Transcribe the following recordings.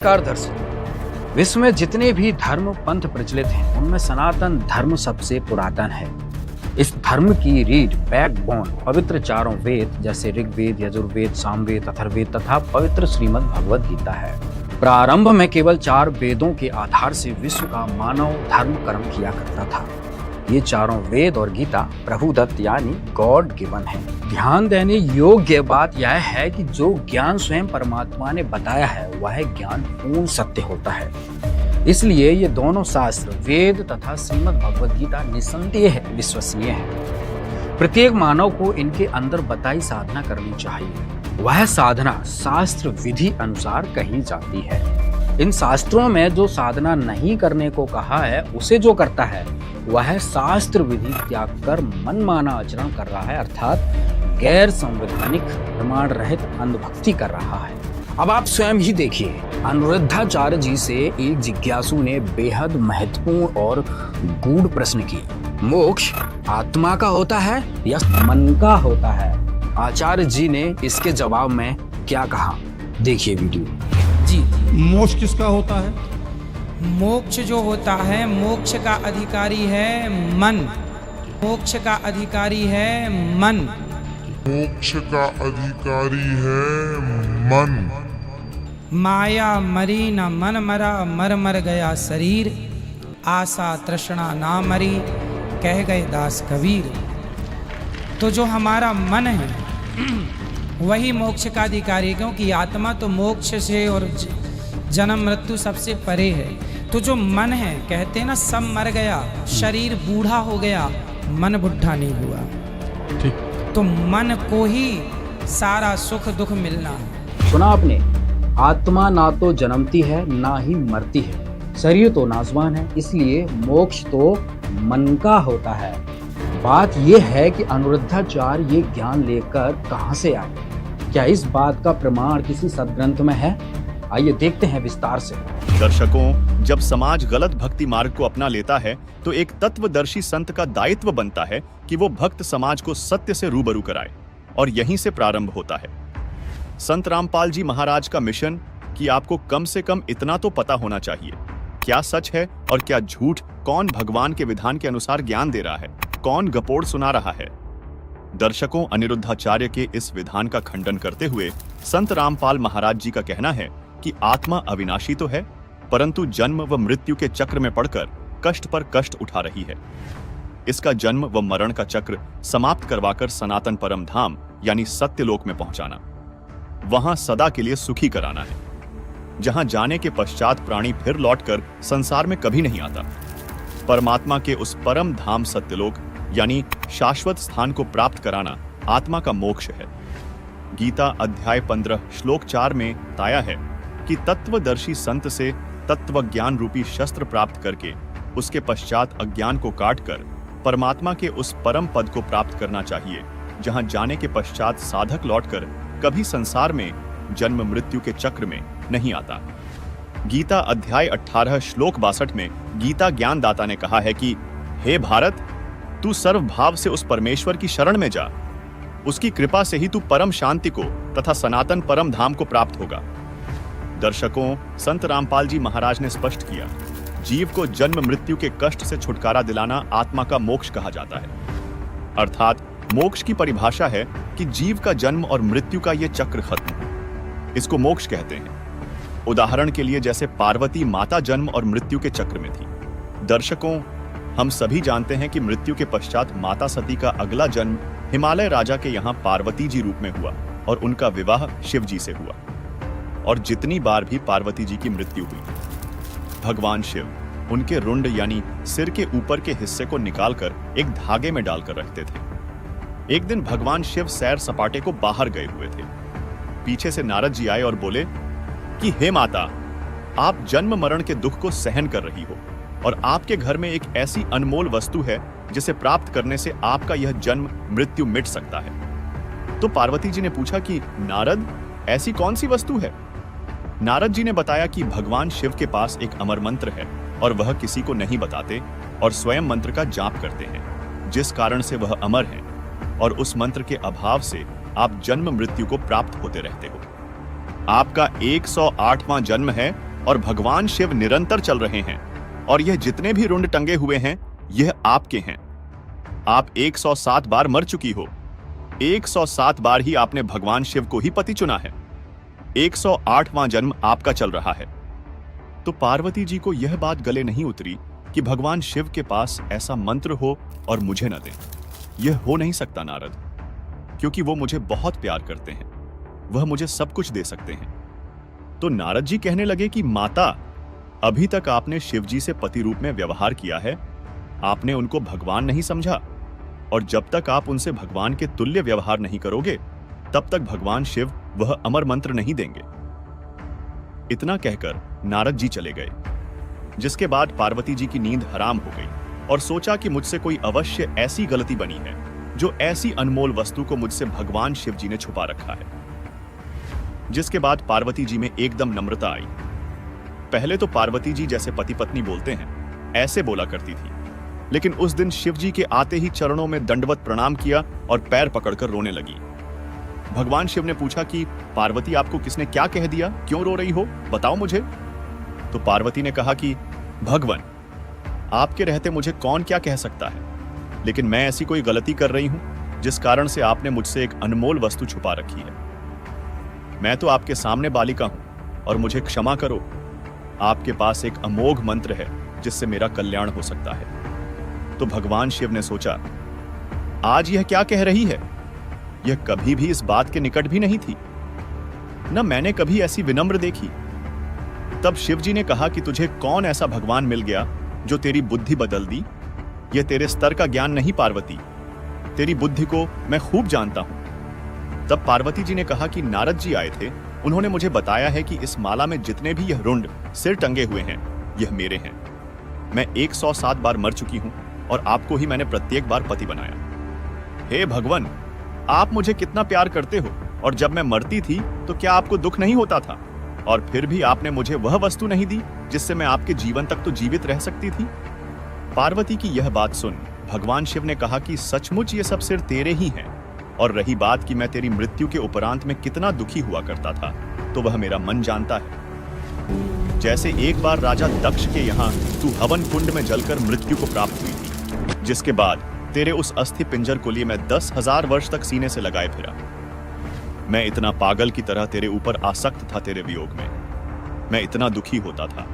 नमस्कार दर्शक। विश्व में जितने भी धर्म पंथ प्रचलित हैं उनमें सनातन धर्म सबसे पुरातन है। इस धर्म की रीढ़ बैकबोन पवित्र चारों वेद जैसे ऋग्वेद, यजुर्वेद, सामवेद, अथर्ववेद तथा पवित्र श्रीमद् भगवद गीता है। प्रारंभ में केवल 4 वेदों के आधार से विश्व का मानव धर्म कर्म किया करता था। ये चारों वेद और गीता प्रभु दत्त यानी गॉड गिवन है। ध्यान देने योग्य बात यह है कि जो ज्ञान स्वयं परमात्मा ने बताया है वह ज्ञान पूर्ण सत्य होता है। इसलिए ये दोनों शास्त्र वेद तथा श्रीमद् भगवद गीता निसंदेह विश्वसनीय है। प्रत्येक मानव को इनके अंदर बताई साधना करनी चाहिए। वह साधना शास्त्र विधि अनुसार कही जाती है। इन शास्त्रों में जो साधना नहीं करने को कहा है उसे जो करता है वह शास्त्र विधि त्याग कर मनमाना आचरण कर रहा है, अर्थात गैर संवैधानिक प्रमाण रहित अंधभक्ति कर रहा है। अब आप स्वयं ही देखिए, अनिरुद्धाचार्य जी से एक जिज्ञासु ने बेहद महत्वपूर्ण और गूढ़ प्रश्न किया, मोक्ष आत्मा का होता है या मन का होता है? आचार्य जी ने इसके जवाब में क्या कहा, देखिए वीडियो। जी, मोक्ष किसका होता है? मोक्ष जो होता है, मोक्ष का अधिकारी है मन। मोक्ष का अधिकारी है मन। मोक्ष का अधिकारी है मन। माया मरी न मन मरा, मर मर गया शरीर। आशा तृष्णा ना मरी, कह गए दास कबीर। तो जो हमारा मन है वही मोक्ष का अधिकारी है, क्योंकि आत्मा तो मोक्ष से और जन्म मृत्यु सबसे परे है। तो जो मन है, कहते हैं ना सब मर गया, शरीर बूढ़ा हो गया, मन बुढ़ा नहीं हुआ। ठीक। तो मन को ही सारा सुख दुख मिलना है। सुना आपने, आत्मा ना तो जन्मती है ना ही मरती है, शरीर तो नासवान है, इसलिए मोक्ष तो मन का होता है। बात यह है कि अनिरुद्धाचार्य ये ज्ञान लेकर कहां से आए? क्या इस बात का प्रमाण किसी सदग्रंथ में है? आइए देखते हैं विस्तार से। दर्शकों, जब समाज गलत भक्ति मार्ग को अपना लेता है तो एक तत्वदर्शी संत का दायित्व बनता है कि वो भक्त समाज को सत्य से रूबरू कराए, और यहीं से प्रारंभ होता है। संत रामपाल जी महाराज का मिशन कि आपको कम से कम इतना तो पता होना चाहिए, क्या सच है और क्या झूठ, कौन भगवान के विधान के अनुसार ज्ञान दे रहा है, कौन गपोड़ सुना रहा है। दर्शकों, अनिरुद्धाचार्य के इस विधान का खंडन करते हुए संत रामपाल महाराज जी का कहना है कि आत्मा अविनाशी तो है, परंतु जन्म व मृत्यु के चक्र में पड़कर कष्ट पर कष्ट उठा रही है। इसका जन्म व मरण का चक्र समाप्त करवाकर सनातन परम धाम यानी सत्यलोक में पहुंचाना, वहां सदा के लिए सुखी कराना है, जहां जाने के पश्चात प्राणी फिर लौटकर संसार में कभी नहीं आता। परमात्मा के उस परम धाम सत्यलोक यानी शाश्वत स्थान को प्राप्त कराना आत्मा का मोक्ष है। गीता अध्याय 15 श्लोक 4 में बताया है कि तत्वदर्शी संत से तत्व ज्ञान रूपी शस्त्र प्राप्त करके उसके पश्चात अज्ञान को काटकर परमात्मा के उस परम पद को प्राप्त करना चाहिए, जहां जाने के पश्चात साधक लौटकर कभी संसार में जन्म मृत्यु के चक्र में नहीं आता। गीता अध्याय 18 श्लोक 62 में गीता ज्ञानदाता ने कहा है कि हे भारत, तू सर्व भाव से उस परमेश्वर की शरण में जा, उसकी कृपा से ही तू परम शांति को तथा सनातन परम धाम को प्राप्त होगा। दर्शकों, संत रामपाल जी महाराज ने स्पष्ट किया, जीव को जन्म मृत्यु के कष्ट से छुटकारा दिलाना आत्मा का मोक्ष कहा जाता है। अर्थात मोक्ष की परिभाषा है कि जीव का जन्म और मृत्यु का यह चक्र खत्म हो, इसको मोक्ष कहते हैं। उदाहरण के लिए जैसे पार्वती माता जन्म और मृत्यु के चक्र में थी। दर्शकों, हम सभी जानते हैं कि मृत्यु के पश्चात माता सती का अगला जन्म हिमालय राजा के यहाँ पार्वती जी रूप में हुआ और उनका विवाह शिव जी से हुआ। और जितनी बार भी पार्वती जी की मृत्यु हुई, भगवान शिव उनके रुंड यानी सिर के ऊपर के हिस्से को निकालकर एक धागे में डालकर रखते थे। एक दिन भगवान शिव सैर सपाटे को बाहर गए हुए थे। पीछे से नारद जी आए और बोले कि हे माता, आप जन्म मरण के दुख को सहन कर रही हो और आपके घर में एक ऐसी अनमोल वस्तु है जिसे प्राप्त करने से आपका यह जन्म मृत्यु मिट सकता है। तो पार्वती जी ने पूछा कि नारद, ऐसी कौन सी वस्तु है? नारद जी ने बताया कि भगवान शिव के पास एक अमर मंत्र है और वह किसी को नहीं बताते और स्वयं मंत्र का जाप करते हैं, जिस कारण से वह अमर है, और उस मंत्र के अभाव से आप जन्म मृत्यु को प्राप्त होते रहते हो। आपका 108वां जन्म है और भगवान शिव निरंतर चल रहे हैं और यह जितने भी रुंड टंगे हुए हैं यह आपके हैं। आप 107 बार मर चुकी हो। 107 बार ही आपने भगवान शिव को ही पति चुना है। 108वां जन्म आपका चल रहा है। तो पार्वती जी को यह बात गले नहीं उतरी कि भगवान शिव के पास ऐसा मंत्र हो और मुझे न दें। यह हो नहीं सकता नारद, क्योंकि वो मुझे बहुत प्यार करते हैं, वह मुझे सब कुछ दे सकते हैं। तो नारद जी कहने लगे कि माता, अभी तक आपने शिव जी से पति रूप में व्यवहार किया है, आपने उनको भगवान नहीं समझा, और जब तक आप उनसे भगवान के तुल्य व्यवहार नहीं करोगे तब तक भगवान शिव वह अमर मंत्र नहीं देंगे। इतना कहकर नारद जी चले गए, जिसके बाद पार्वती जी की नींद हराम हो गई और सोचा कि मुझसे कोई अवश्य ऐसी गलती बनी है जो ऐसी अनमोल वस्तु को मुझसे भगवान शिव जी ने छुपा रखा है। जिसके बाद पार्वती जी में एकदम नम्रता आई। पहले तो पार्वती जी जैसे पति पत्नी बोलते हैं ऐसे बोला करती थी, लेकिन उस दिन शिव जी के आते ही चरणों में दंडवत प्रणाम किया और पैर पकड़कर रोने लगी। भगवान शिव ने पूछा कि पार्वती, आपको किसने क्या कह दिया, क्यों रो रही हो, बताओ मुझे। तो पार्वती ने कहा कि भगवान, आपके रहते मुझे कौन क्या कह सकता है, लेकिन मैं ऐसी कोई गलती कर रही हूं जिस कारण से आपने मुझसे एक अनमोल वस्तु छुपा रखी है। मैं तो आपके सामने बालिका हूं और मुझे क्षमा करो। आपके पास एक अमोघ मंत्र है जिससे मेरा कल्याण हो सकता है। तो भगवान शिव ने सोचा, आज यह क्या कह रही है, यह कभी भी इस बात के निकट भी नहीं थी, न मैंने कभी ऐसी विनम्र देखी। तब शिव जी ने कहा कि तुझे कौन ऐसा भगवान मिल गया जो तेरी बुद्धि बदल दी। यह तेरे स्तर का ज्ञान नहीं पार्वती, तेरी बुद्धि को मैं खूब जानता हूं। तब पार्वती जी ने कहा कि नारद जी आए थे, उन्होंने मुझे बताया है कि इस माला में जितने भी यह रुंड सिर टंगे हुए हैं यह मेरे हैं। मैं 107 बार मर चुकी हूं और आपको ही मैंने प्रत्येक बार पति बनाया। हे भगवान, आप मुझे कितना प्यार करते हो, और जब मैं मरती थी तो क्या आपको दुख नहीं होता था, और फिर भी आपने मुझे वह वस्तु नहीं दी जिससे मैं आपके जीवन तक तो जीवित रह सकती थी। पार्वती की यह बात सुन भगवान शिव ने कहा कि सचमुच ये सब सिर तेरे ही हैं, और रही बात कि मैं तेरी मृत्यु के उपरांत में कितना दुखी हुआ करता था, तो वह मेरा मन जानता है। जैसे एक बार राजा दक्ष के यहाँ तू हवन कुंड में जलकर मृत्यु को प्राप्त हुई थी, जिसके बाद तेरे उस अस्थि पिंजर को लिए मैं 10,000 वर्ष तक सीने से लगाए फिरा। मैं इतना पागल की तरह तेरे ऊपर आसक्त था, तेरे वियोग में मैं इतना दुखी होता था।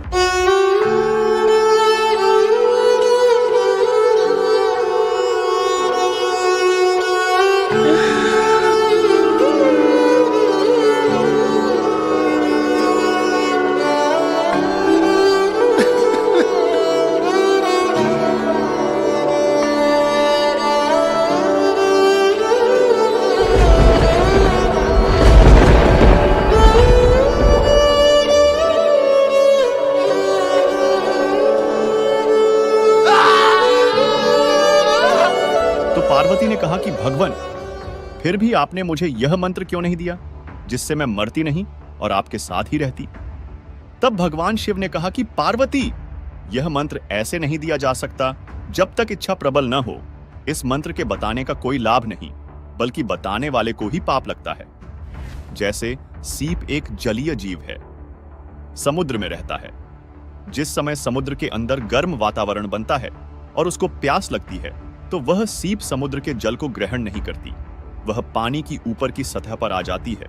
पार्वती ने कहा कि भगवान, फिर भी आपने मुझे यह मंत्र क्यों नहीं दिया जिससे मैं मरती नहीं और आपके साथ ही रहती। तब भगवान शिव ने कहा कि पार्वती, यह मंत्र ऐसे नहीं दिया जा सकता जब तक इच्छा प्रबल न हो। इस मंत्र के बताने का कोई लाभ नहीं, बल्कि बताने वाले को ही पाप लगता है। जैसे सीप एक जलीय जीव है, समुद्र में रहता है। जिस समय समुद्र के अंदर गर्म वातावरण बनता है और उसको प्यास लगती है, तो वह सीप समुद्र के जल को ग्रहण नहीं करती, वह पानी की ऊपर की सतह पर आ जाती है।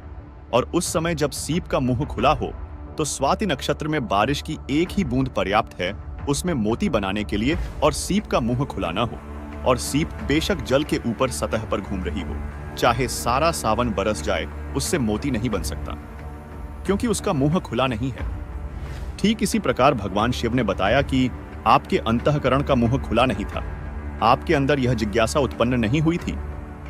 और उस समय जब सीप का मुंह खुला हो तो स्वाति नक्षत्र में बारिश की एक ही बूंद पर्याप्त है उसमें मोती बनाने के लिए, और सीप का मुंह खुला ना हो, और सीप बेशक जल के ऊपर सतह पर घूम रही हो, चाहे सारा सावन बरस जाए उससे मोती नहीं बन सकता, क्योंकि उसका मुंह खुला नहीं है। ठीक इसी प्रकार भगवान शिव ने बताया कि आपके अंतःकरण का मुंह खुला नहीं था, आपके अंदर यह जिज्ञासा उत्पन्न नहीं हुई थी,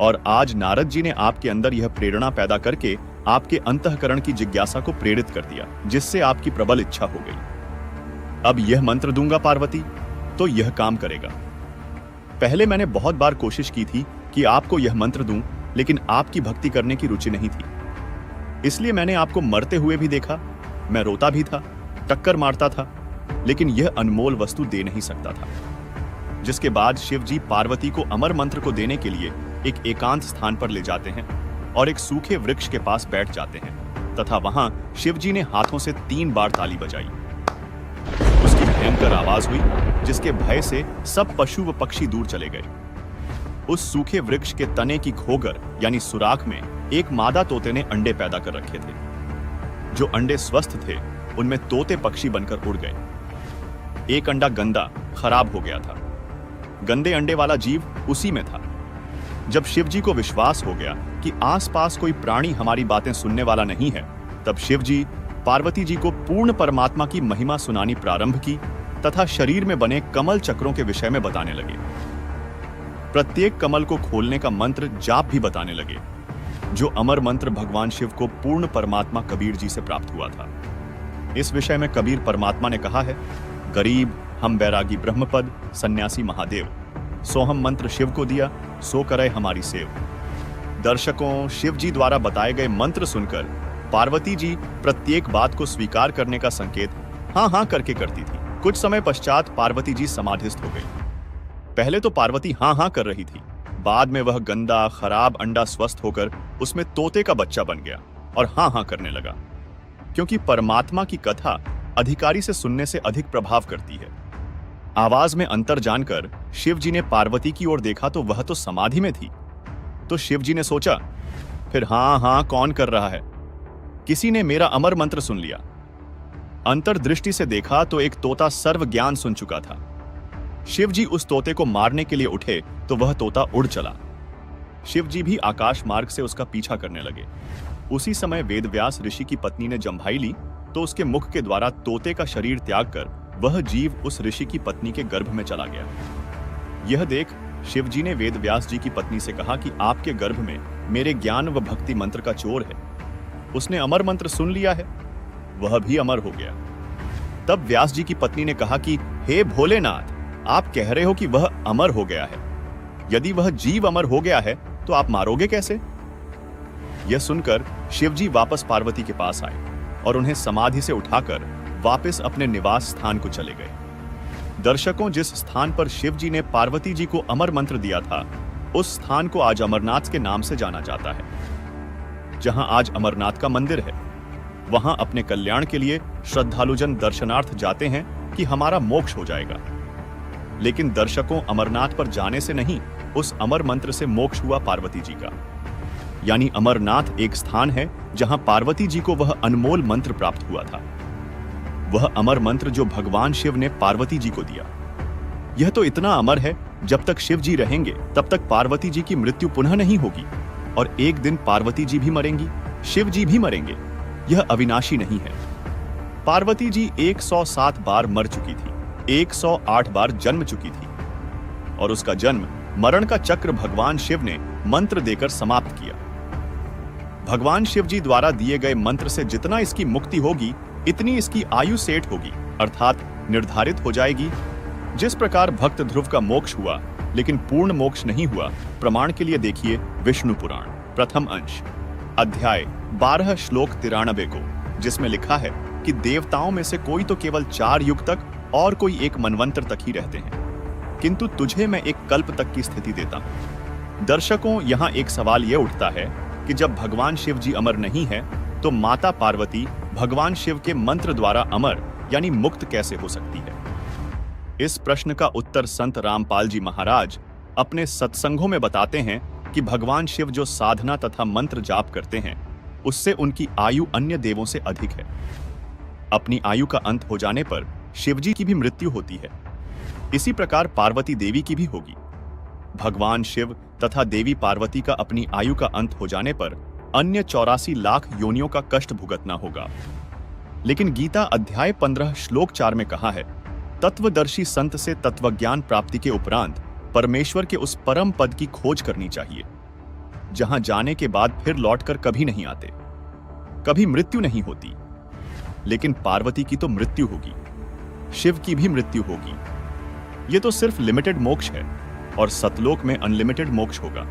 और आज नारद जी ने आपके अंदर यह प्रेरणा पैदा करके आपके अंतःकरण की जिज्ञासा को प्रेरित कर दिया, जिससे आपकी प्रबल इच्छा हो गई। अब यह मंत्र दूंगा पार्वती, तो यह काम करेगा। पहले मैंने बहुत बार कोशिश की थी कि आपको यह मंत्र दूं, लेकिन आपकी भक्ति करने की रुचि नहीं थी, इसलिए मैंने आपको मरते हुए भी देखा। मैं रोता भी था, टक्कर मारता था, लेकिन यह अनमोल वस्तु दे नहीं सकता था। जिसके बाद शिव जी पार्वती को अमर मंत्र को देने के लिए एक एकांत स्थान पर ले जाते हैं और एक सूखे वृक्ष के पास बैठ जाते हैं, तथा वहां शिव जी ने हाथों से 3 बार ताली बजाई। भयंकर आवाज हुई, जिसके भय से सब पशु व पक्षी दूर चले गए। उस सूखे वृक्ष के तने की खोगर यानी सुराख में एक मादा तोते ने अंडे पैदा कर रखे थे। जो अंडे स्वस्थ थे, उनमें तोते पक्षी बनकर उड़ गए। एक अंडा गंदा, खराब हो गया था। गंदे अंडे वाला जीव उसी में था। जब शिवजी को विश्वास हो गया कि आसपास कोई प्राणी हमारी बातें सुनने वाला नहीं है, तब शिवजी पार्वती जी को पूर्ण परमात्मा की महिमा सुनानी प्रारंभ की तथा शरीर में बने कमल चक्रों के विषय में बताने लगे। प्रत्येक कमल को खोलने का मंत्र जाप भी बताने लगे, जो अमर मंत्र भगवान शिव को पूर्ण परमात्मा कबीर जी से प्राप्त हुआ था। इस विषय में कबीर परमात्मा ने कहा है, गरीब हम बैरागी ब्रह्मपद सन्यासी महादेव, सो हम मंत्र शिव को दिया, सो करे हमारी सेव। दर्शकों, शिव जी द्वारा बताए गए मंत्र सुनकर पार्वती जी प्रत्येक बात को स्वीकार करने का संकेत हाँ हाँ करके करती थी। कुछ समय पश्चात पार्वती जी समाधिस्थ हो गई। पहले तो पार्वती हाँ हाँ कर रही थी, बाद में वह गंदा खराब अंडा स्वस्थ होकर उसमें तोते का बच्चा बन गया और हाँ हाँ करने लगा, क्योंकि परमात्मा की कथा अधिकारी से सुनने से अधिक प्रभाव करती है। आवाज में अंतर जानकर शिव जी ने पार्वती की ओर देखा तो वह तो समाधि में थी। तो शिव जी ने सोचा, फिर हाँ हाँ कौन कर रहा है? किसी ने मेरा अमर मंत्र सुन लिया। अंतर्दृष्टि से देखा तो एक तोता सर्व ज्ञान सुन चुका था। शिव जी उस तोते को मारने के लिए उठे तो वह तोता उड़ चला। शिव जी भी आकाश मार्ग से उसका पीछा करने लगे। उसी समय वेदव्यास ऋषि की पत्नी ने जम्भाई ली तो उसके मुख के द्वारा तोते का शरीर त्याग कर वह जीव उस ऋषि की पत्नी के गर्भ में चला गया। यह देख शिव जी ने वेदव्यास जी की पत्नी से कहा कि आपके गर्भ में मेरे ज्ञान व भक्ति मंत्र का चोर है। उसने अमर मंत्र सुन लिया है, वह भी अमर हो गया। तब व्यास जी की पत्नी ने कहा कि हे भोलेनाथ, आप कह रहे हो कि वह अमर हो गया है। यदि वह जीव अमर हो गया है तो आप मारोगे कैसे? यह सुनकर शिवजी वापस पार्वती के पास आए और उन्हें समाधि से उठाकर वापस अपने निवास स्थान को चले गए। दर्शकों, जिस स्थान पर शिवजी ने पार्वती जी को अमर मंत्र दिया था, उस स्थान को आज अमरनाथ के नाम से जाना जाता है। जहां आज अमरनाथ का मंदिर है, वहां अपने कल्याण के लिए श्रद्धालुजन दर्शनार्थ जाते हैं कि हमारा मोक्ष हो जाएगा। लेकिन दर्शकों, अमरनाथ पर जाने से नहीं, उस अमर मंत्र से मोक्ष हुआ पार्वती जी का। यानी अमरनाथ एक स्थान है जहां पार्वती जी को वह अनमोल मंत्र प्राप्त हुआ था, वह अमर मंत्र जो भगवान शिव ने पार्वती जी को दिया। यह तो इतना अमर है, जब तक शिव जी रहेंगे तब तक पार्वती जी की मृत्यु पुनः नहीं होगी, और एक दिन पार्वती जी भी मरेंगी, शिव जी भी मरेंगे। यह अविनाशी नहीं है। पार्वती जी 107 बार मर चुकी थी, 108 बार जन्म चुकी थी, और उसका जन्म मरण का चक्र भगवान शिव ने मंत्र देकर समाप्त किया। भगवान शिव जी द्वारा दिए गए मंत्र से जितना इसकी मुक्ति होगी, इतनी इसकी आयु सेठ होगी, अर्थात निर्धारित हो जाएगी। जिस प्रकार भक्त ध्रुव का मोक्ष हुआ लेकिन पूर्ण मोक्ष नहीं हुआ, प्रमाण के लिए देखिए विष्णु पुराण प्रथम अंश अध्याय 12 श्लोक 93 को, जिसमें लिखा है कि देवताओं में से कोई तो केवल 4 युग तक और कोई एक मनवंतर तक ही रहते हैं, किंतु तुझे मैं एक कल्प तक की स्थिति देता हूं। दर्शकों, यहाँ एक सवाल यह उठता है कि जब भगवान शिव जी अमर नहीं है तो माता पार्वती भगवान शिव के मंत्र द्वारा अमर यानी मुक्त कैसे हो सकती है? इस प्रश्न का उत्तर संत रामपाल जी महाराज अपने सत्संगों में बताते हैं कि भगवान शिव जो साधना तथा मंत्र जाप करते हैं, उससे उनकी आयु अन्य देवों से अधिक है। अपनी आयु का अंत हो जाने पर शिवजी की भी मृत्यु होती है। इसी प्रकार पार्वती देवी की भी होगी। भगवान शिव तथा देवी पार्वती का अपनी आयु का अंत हो जाने पर अन्य 84 लाख योनियों का कष्ट भुगतना होगा। लेकिन गीता अध्याय 15 श्लोक 4 में कहा है, तत्वदर्शी संत से तत्वज्ञान प्राप्ति के उपरांत परमेश्वर के उस परम पद की खोज करनी चाहिए, जहां जाने के बाद फिर लौटकर कभी नहीं आते, कभी मृत्यु नहीं होती। लेकिन पार्वती की तो मृत्यु होगी, शिव की भी मृत्यु होगी। यह तो सिर्फ लिमिटेड मोक्ष है, और सतलोक में अनलिमिटेड मोक्ष होगा।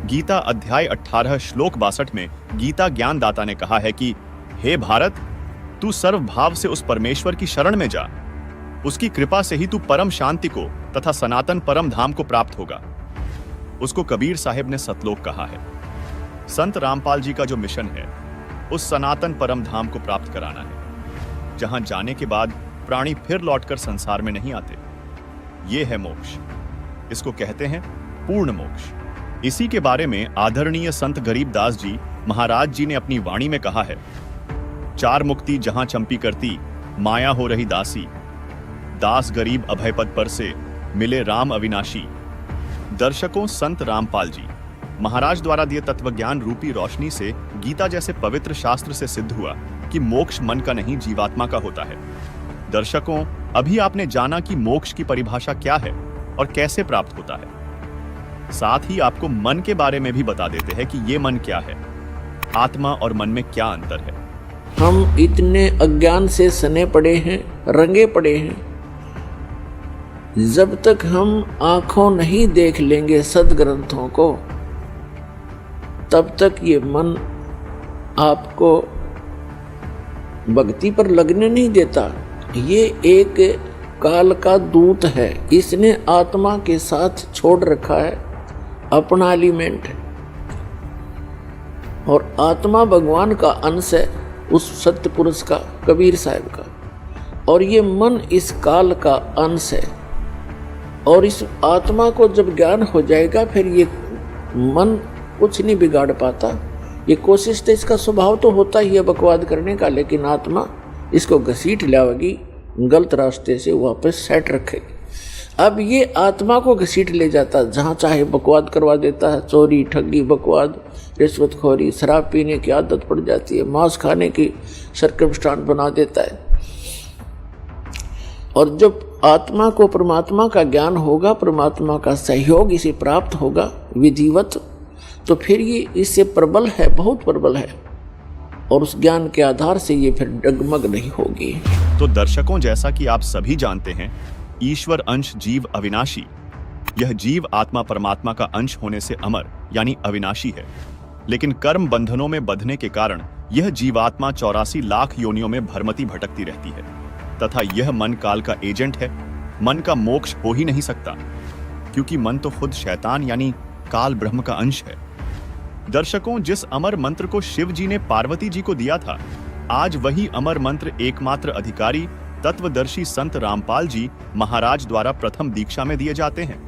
गीता अध्याय 18 श्लोक 62 में गीता ज्ञानदाता ने कहा है कि हे भारत, तू सर्वभाव से उस परमेश्वर की शरण में जा, उसकी कृपा से ही तू परम शांति को तथा सनातन परम धाम को प्राप्त होगा। उसको कबीर साहिब ने सतलोक कहा है। संत रामपाल जी का जो मिशन है, उस सनातन परम धाम को प्राप्त कराना है, जहां जाने के बाद प्राणी फिर लौटकर संसार में नहीं आते। ये है मोक्ष। इसको कहते हैं पूर्ण मोक्ष। इसी के बारे में आदरणीय संत गरीबदास जी महाराज जी ने अपनी वाणी में कहा है, चार मुक्ति जहां चंपी करती, माया हो रही दासी, दास गरीब अभय पद पर से, मिले राम अविनाशी। दर्शकों, संत रामपाल जी महाराज द्वारा दिए तत्वज्ञान रूपी रोशनी से गीता जैसे पवित्र शास्त्र से सिद्ध हुआ कि मोक्ष मन का नहीं जीवात्मा का होता है। दर्शकों, अभी आपने जाना कि मोक्ष की परिभाषा क्या है और कैसे प्राप्त होता है। साथ ही आपको मन के बारे में भी बता देते हैं कि ये मन क्या है, आत्मा और मन में क्या अंतर है। हम इतने अज्ञान से सने पड़े हैं, रंगे पड़े हैं। जब तक हम आंखों नहीं देख लेंगे सदग्रंथों को, तब तक ये मन आपको भक्ति पर लगने नहीं देता। ये एक काल का दूत है, इसने आत्मा के साथ छोड़ रखा है अपना एलिमेंट, और आत्मा भगवान का अंश है, उस सत्य पुरुष का, कबीर साहब का, और ये मन इस काल का अंश है। और इस आत्मा को जब ज्ञान हो जाएगा, फिर ये मन कुछ नहीं बिगाड़ पाता। ये कोशिश तो इसका स्वभाव तो होता ही है बकवाद करने का, लेकिन आत्मा इसको घसीट लाएगी, गलत रास्ते से वापस सेट रखेगी। अब ये आत्मा को घसीट ले जाता, जहाँ चाहे बकवाद करवा देता है। चोरी, ठगी, बकवाद, रिश्वतखोरी, शराब पीने की आदत पड़ जाती है, मांस खाने की सर्कमस्टांस बना देता है। और जब आत्मा को परमात्मा का ज्ञान होगा, परमात्मा का सहयोग इसे प्राप्त होगा विधिवत, तो फिर ये इससे प्रबल है, बहुत प्रबल है, और उस ज्ञान के आधार से ये फिर डगमग नहीं होगी। तो दर्शकों, जैसा कि आप सभी जानते हैं, ईश्वर अंश जीव अविनाशी। यह जीव आत्मा परमात्मा का अंश होने से अमर यानी अविनाशी है, लेकिन कर्म बंधनों में बंधने के कारण यह जीवात्मा 84 लाख योनियों में भरमती भटकती रहती है, तथा यह मन काल का एजेंट है। मन का मोक्ष हो ही नहीं सकता, क्योंकि मन तो खुद शैतान यानी काल ब्रह्म का अंश है। दर्शकों, जिस अमर मंत्र को शिव जी ने पार्वती जी को दिया था, आज वही अमर मंत्र एकमात्र अधिकारी तत्वदर्शी संत रामपाल जी महाराज द्वारा प्रथम दीक्षा में दिए जाते हैं,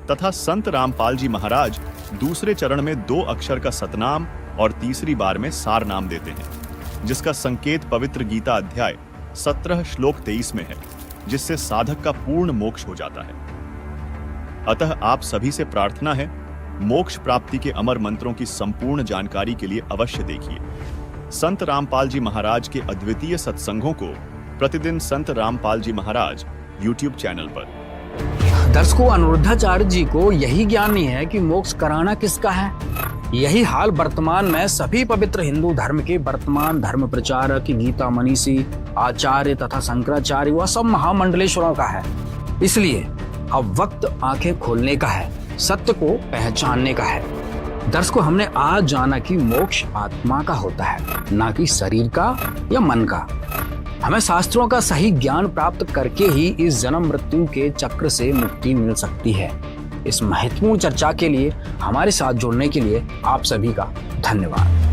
तथा संत रामपाल जी महाराज दूसरे चरण में 2 अक्षर का सतनाम और तीसरी बार में सार नाम देते हैं, जिसका संकेत पवित्र गीता अध्याय 17 श्लोक 23 में है, जिससे साधक का पूर्ण मोक्ष हो जाता है। अतः आप सभी से प्रार्थना है, मोक्ष प्राप्ति के अमर मंत्रों की संपूर्ण जानकारी के लिए अवश्य देखिए संत रामपाल जी महाराज के अद्वितीय सत्संगों को प्रतिदिन संत रामपाल जी महाराज YouTube चैनल पर। दर्शकों, अनिरुद्धाचार्य जी को यही ज्ञान नहीं है कि मोक्ष कराना किसका है। यही हाल वर्तमान में सभी पवित्र हिंदू धर्म के वर्तमान धर्म प्रचारक, गीता मनीषी, आचार्य तथा शंकराचार्य व सब महामंडलेश्वरों का है। इसलिए अब वक्त आंखें खोलने का है, सत्य को पहचानने का है। दर्शकों, हमने आज जाना कि मोक्ष आत्मा का होता है, ना कि शरीर का या मन का। हमें शास्त्रों का सही ज्ञान प्राप्त करके ही इस जन्म मृत्यु के चक्र से मुक्ति मिल सकती है। इस महत्वपूर्ण चर्चा के लिए हमारे साथ जुड़ने के लिए आप सभी का धन्यवाद।